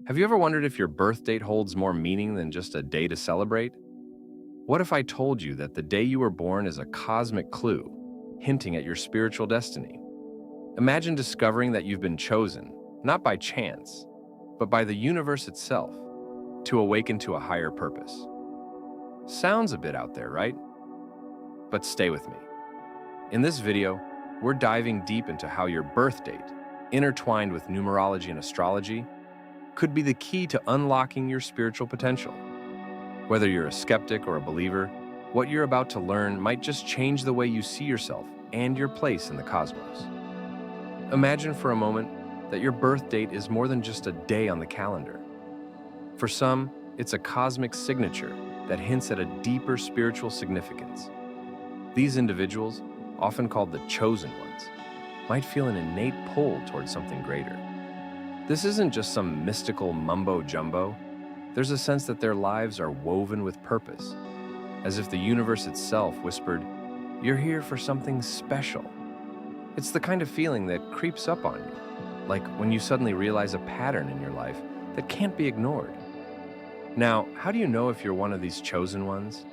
Have you ever wondered if your birth date holds more meaning than just a day to celebrate? What if I told you that the day you were born is a cosmic clue, hinting at your spiritual destiny? Imagine discovering that you've been chosen, not by chance, but by the universe itself, to awaken to a higher purpose. Sounds a bit out there, right? But stay with me. In this video, we're diving deep into how your birth date, intertwined with numerology and astrology, could be the key to unlocking your spiritual potential. Whether you're a skeptic or a believer, what you're about to learn might just change the way you see yourself and your place in the cosmos. Imagine for a moment that your birth date is more than just a day on the calendar. For some, it's a cosmic signature that hints at a deeper spiritual significance. These individuals, often called the chosen ones, might feel an innate pull towards something greater. This isn't just some mystical mumbo-jumbo. There's a sense that their lives are woven with purpose, as if the universe itself whispered, "You're here for something special." It's the kind of feeling that creeps up on you, like when you suddenly realize a pattern in your life that can't be ignored. Now, how do you know if you're one of these chosen ones?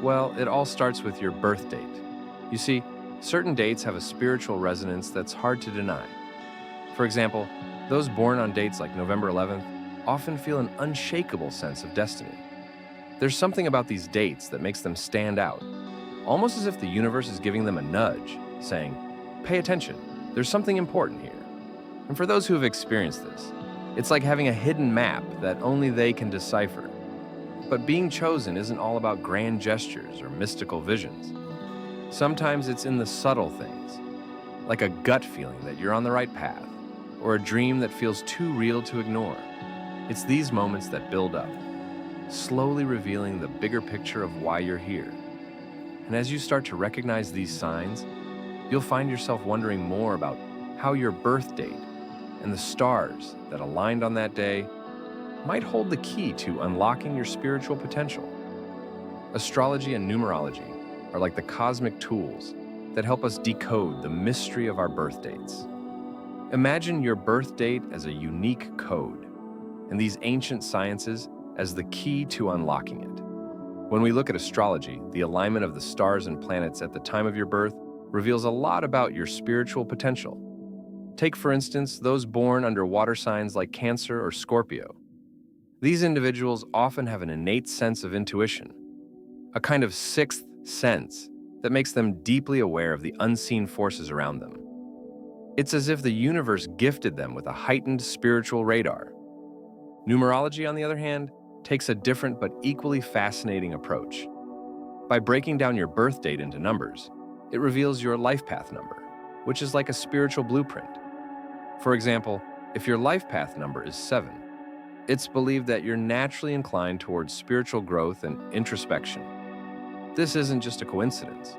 Well, it all starts with your birth date. You see, certain dates have a spiritual resonance that's hard to deny. For example, those born on dates like November 11th often feel an unshakable sense of destiny. There's something about these dates that makes them stand out, almost as if the universe is giving them a nudge, saying, "Pay attention, there's something important here." And for those who have experienced this, it's like having a hidden map that only they can decipher. But being chosen isn't all about grand gestures or mystical visions. Sometimes it's in the subtle things, like a gut feeling that you're on the right path, or a dream that feels too real to ignore. It's these moments that build up, slowly revealing the bigger picture of why you're here. And as you start to recognize these signs, you'll find yourself wondering more about how your birth date and the stars that aligned on that day might hold the key to unlocking your spiritual potential. Astrology and numerology are like the cosmic tools that help us decode the mystery of our birth dates. Imagine your birth date as a unique code, and these ancient sciences as the key to unlocking it. When we look at astrology, the alignment of the stars and planets at the time of your birth reveals a lot about your spiritual potential. Take, for instance, those born under water signs like Cancer or Scorpio. These individuals often have an innate sense of intuition, a kind of sixth sense that makes them deeply aware of the unseen forces around them. It's as if the universe gifted them with a heightened spiritual radar. Numerology, on the other hand, takes a different but equally fascinating approach. By breaking down your birth date into numbers, it reveals your life path number, which is like a spiritual blueprint. For example, if your life path number is 7, it's believed that you're naturally inclined towards spiritual growth and introspection. This isn't just a coincidence.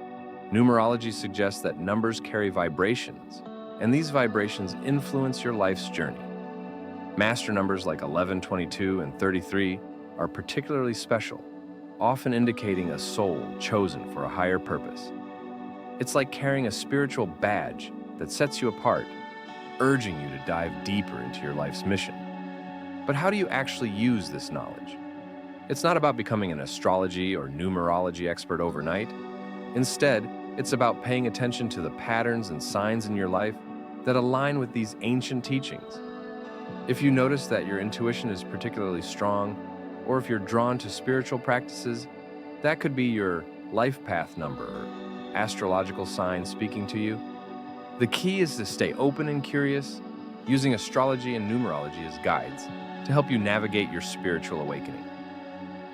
Numerology suggests that numbers carry vibrations, and these vibrations influence your life's journey. Master numbers like 11, 22, and 33 are particularly special, often indicating a soul chosen for a higher purpose. It's like carrying a spiritual badge that sets you apart, urging you to dive deeper into your life's mission. But how do you actually use this knowledge? It's not about becoming an astrology or numerology expert overnight. Instead, it's about paying attention to the patterns and signs in your life that align with these ancient teachings. If you notice that your intuition is particularly strong, or if you're drawn to spiritual practices, that could be your life path number or astrological sign speaking to you. The key is to stay open and curious, using astrology and numerology as guides to help you navigate your spiritual awakening.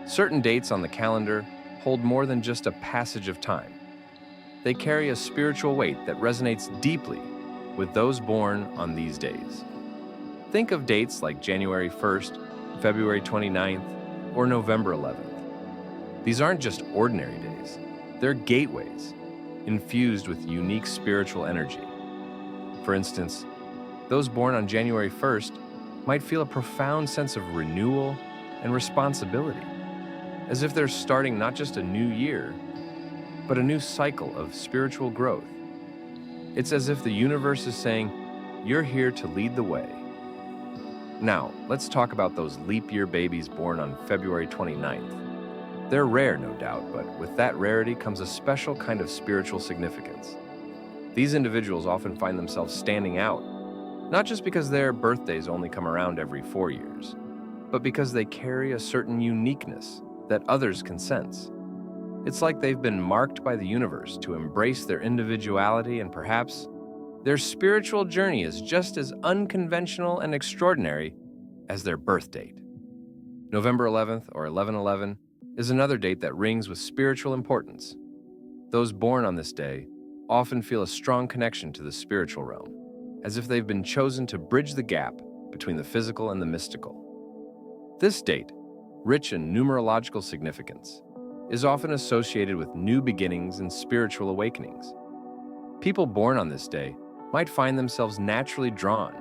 Certain dates on the calendar hold more than just a passage of time. They carry a spiritual weight that resonates deeply with those born on these days. Think of dates like January 1st, February 29th, or November 11th. These aren't just ordinary days. They're gateways, infused with unique spiritual energy. For instance, those born on January 1st might feel a profound sense of renewal and responsibility, as if they're starting not just a new year, but a new cycle of spiritual growth. It's as if the universe is saying, "You're here to lead the way." Now, let's talk about those leap year babies born on February 29th. They're rare, no doubt, but with that rarity comes a special kind of spiritual significance. These individuals often find themselves standing out, not just because their birthdays only come around every 4 years, but because they carry a certain uniqueness that others can sense. It's like they've been marked by the universe to embrace their individuality, and perhaps their spiritual journey is just as unconventional and extraordinary as their birth date. November 11th, or 11/11, is another date that rings with spiritual importance. Those born on this day often feel a strong connection to the spiritual realm, as if they've been chosen to bridge the gap between the physical and the mystical. This date, rich in numerological significance, is often associated with new beginnings and spiritual awakenings. People born on this day might find themselves naturally drawn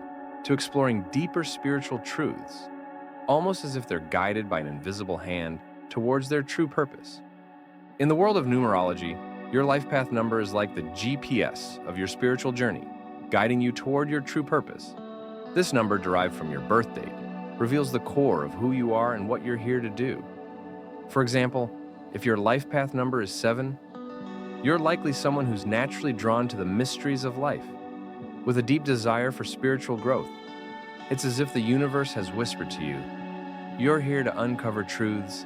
to exploring deeper spiritual truths, almost as if they're guided by an invisible hand towards their true purpose. In the world of numerology, your life path number is like the GPS of your spiritual journey, guiding you toward your true purpose. This number, derived from your birth date, reveals the core of who you are and what you're here to do. For example, if your life path number is 7, you're likely someone who's naturally drawn to the mysteries of life, with a deep desire for spiritual growth. It's as if the universe has whispered to you, you're here to uncover truths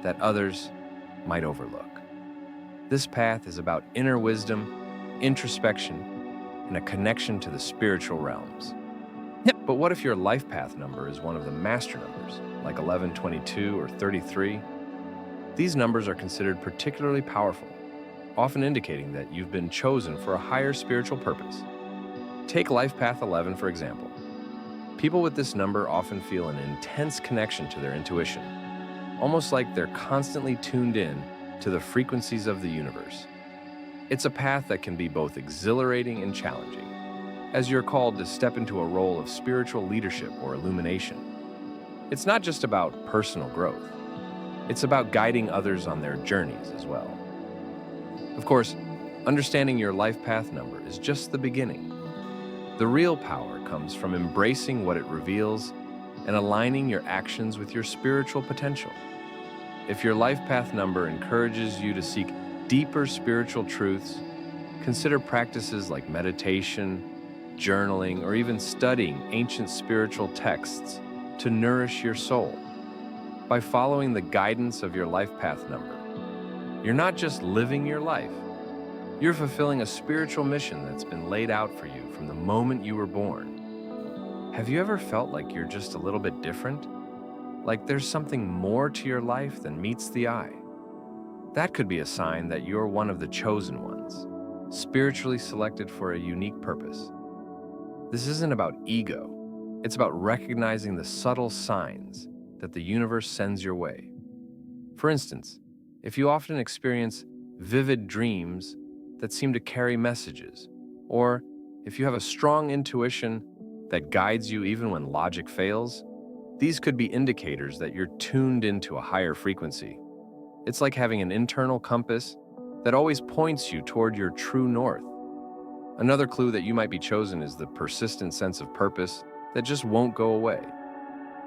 that others might overlook. This path is about inner wisdom, introspection, and a connection to the spiritual realms. But what if your life path number is one of the master numbers, like 11, 22, or 33? These numbers are considered particularly powerful, often indicating that you've been chosen for a higher spiritual purpose. Take life path 11, for example. People with this number often feel an intense connection to their intuition, almost like they're constantly tuned in to the frequencies of the universe. It's a path that can be both exhilarating and challenging, as you're called to step into a role of spiritual leadership or illumination. It's not just about personal growth. It's about guiding others on their journeys as well. Of course, understanding your life path number is just the beginning. The real power comes from embracing what it reveals and aligning your actions with your spiritual potential. If your life path number encourages you to seek deeper spiritual truths, consider practices like meditation, journaling, or even studying ancient spiritual texts to nourish your soul. By following the guidance of your life path number, you're not just living your life, you're fulfilling a spiritual mission that's been laid out for you from the moment you were born. Have you ever felt like you're just a little bit different? Like there's something more to your life than meets the eye? That could be a sign that you're one of the chosen ones, spiritually selected for a unique purpose. This isn't about ego. It's about recognizing the subtle signs that the universe sends your way. For instance, if you often experience vivid dreams that seem to carry messages, or if you have a strong intuition that guides you even when logic fails, these could be indicators that you're tuned into a higher frequency. It's like having an internal compass that always points you toward your true north. Another clue that you might be chosen is the persistent sense of purpose that just won't go away.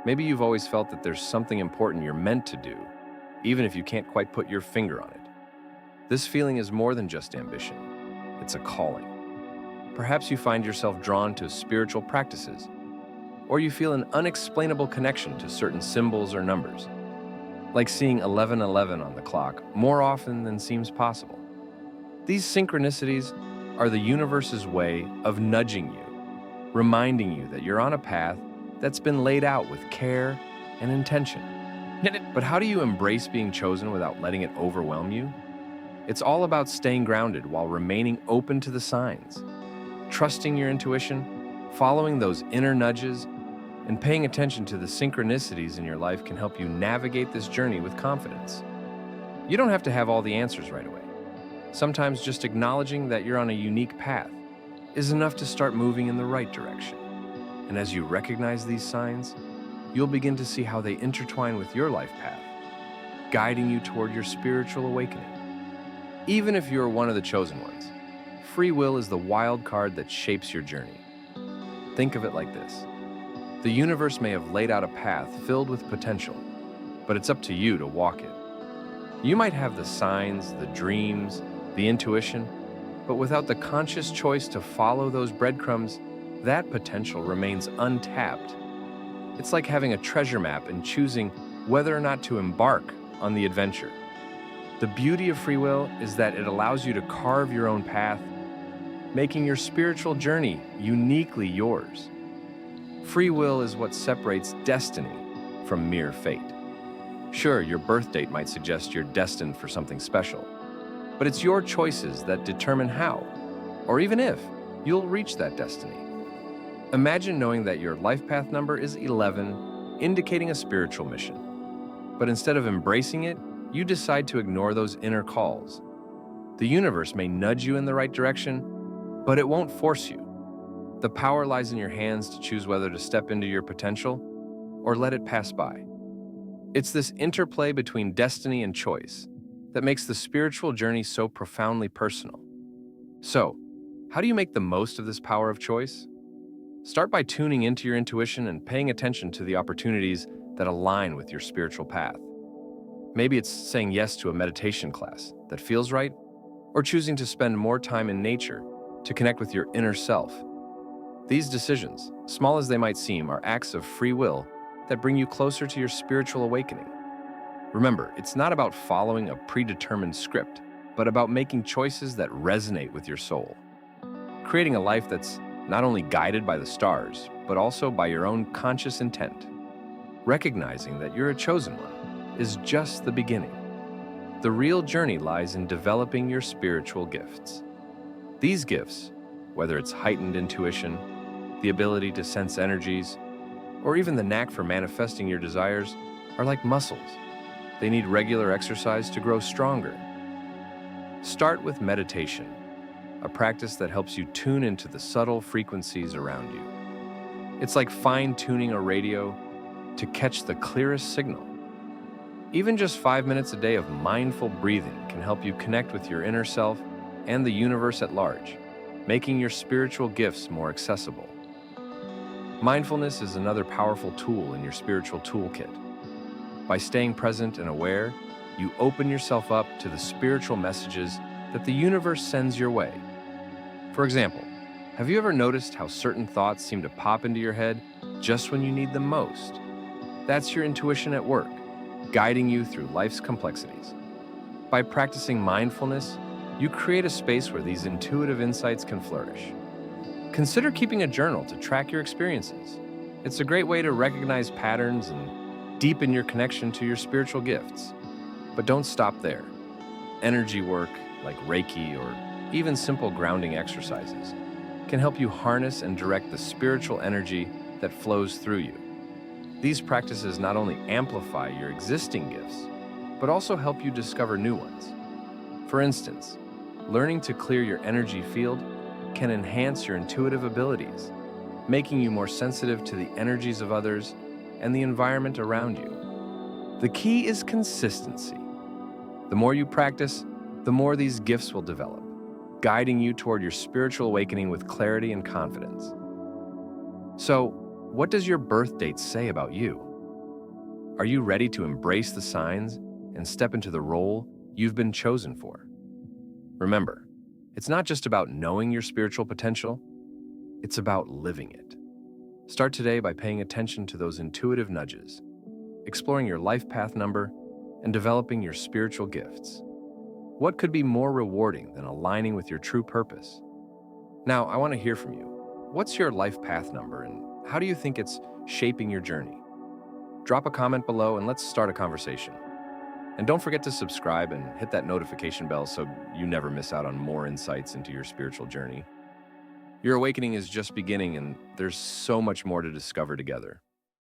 Maybe you've always felt that there's something important you're meant to do, even if you can't quite put your finger on it. This feeling is more than just ambition. It's a calling. Perhaps you find yourself drawn to spiritual practices, or you feel an unexplainable connection to certain symbols or numbers, like seeing 1111 on the clock more often than seems possible. These synchronicities are the universe's way of nudging you, reminding you that you're on a path that's been laid out with care and intention. But how do you embrace being chosen without letting it overwhelm you? It's all about staying grounded while remaining open to the signs, trusting your intuition, following those inner nudges, and paying attention to the synchronicities in your life can help you navigate this journey with confidence. You don't have to have all the answers right away. Sometimes just acknowledging that you're on a unique path is enough to start moving in the right direction. And as you recognize these signs, you'll begin to see how they intertwine with your life path, guiding you toward your spiritual awakening. Even if you're one of the chosen ones, free will is the wild card that shapes your journey. Think of it like this. The universe may have laid out a path filled with potential, but it's up to you to walk it. You might have the signs, the dreams, the intuition, but without the conscious choice to follow those breadcrumbs, that potential remains untapped. It's like having a treasure map and choosing whether or not to embark on the adventure. The beauty of free will is that it allows you to carve your own path, making your spiritual journey uniquely yours. Free will is what separates destiny from mere fate. Sure, your birth date might suggest you're destined for something special, but it's your choices that determine how, or even if, you'll reach that destiny. Imagine knowing that your life path number is 11, indicating a spiritual mission. But instead of embracing it, you decide to ignore those inner calls. The universe may nudge you in the right direction, but it won't force you. The power lies in your hands to choose whether to step into your potential or let it pass by. It's this interplay between destiny and choice that makes the spiritual journey so profoundly personal. So, how do you make the most of this power of choice? Start by tuning into your intuition and paying attention to the opportunities that align with your spiritual path. Maybe it's saying yes to a meditation class that feels right, or choosing to spend more time in nature to connect with your inner self. These decisions, small as they might seem, are acts of free will that bring you closer to your spiritual awakening. Remember, it's not about following a predetermined script, but about making choices that resonate with your soul. Creating a life that's not only guided by the stars, but also by your own conscious intent. Recognizing that you're a chosen one is just the beginning. The real journey lies in developing your spiritual gifts. These gifts, whether it's heightened intuition, the ability to sense energies, or even the knack for manifesting your desires, are like muscles. They need regular exercise to grow stronger. Start with meditation, a practice that helps you tune into the subtle frequencies around you. It's like fine-tuning a radio to catch the clearest signal. Even just 5 minutes a day of mindful breathing can help you connect with your inner self and the universe at large, making your spiritual gifts more accessible. Mindfulness is another powerful tool in your spiritual toolkit. By staying present and aware, you open yourself up to the spiritual messages that the universe sends your way. For example, have you ever noticed how certain thoughts seem to pop into your head just when you need them most? That's your intuition at work, guiding you through life's complexities. By practicing mindfulness, you create a space where these intuitive insights can flourish. Consider keeping a journal to track your experiences. It's a great way to recognize patterns and deepen your connection to your spiritual gifts. But don't stop there. Energy work, like Reiki or even simple grounding exercises, can help you harness and direct the spiritual energy that flows through you. These practices not only amplify your existing gifts, but also help you discover new ones. For instance, learning to clear your energy field can enhance your intuitive abilities, making you more sensitive to the energies of others and the environment around you. The key is consistency. The more you practice, the more these gifts will develop, guiding you toward your spiritual awakening with clarity and confidence. So, what does your birth date say about you? Are you ready to embrace the signs and step into the role you've been chosen for? Remember, it's not just about knowing your spiritual potential, it's about living it. Start today by paying attention to those intuitive nudges, exploring your life path number, and developing your spiritual gifts. What could be more rewarding than aligning with your true purpose? Now, I want to hear from you. What's your life path number, and how do you think it's shaping your journey? Drop a comment below and let's start a conversation. And don't forget to subscribe and hit that notification bell so you never miss out on more insights into your spiritual journey. Your awakening is just beginning, and there's so much more to discover together.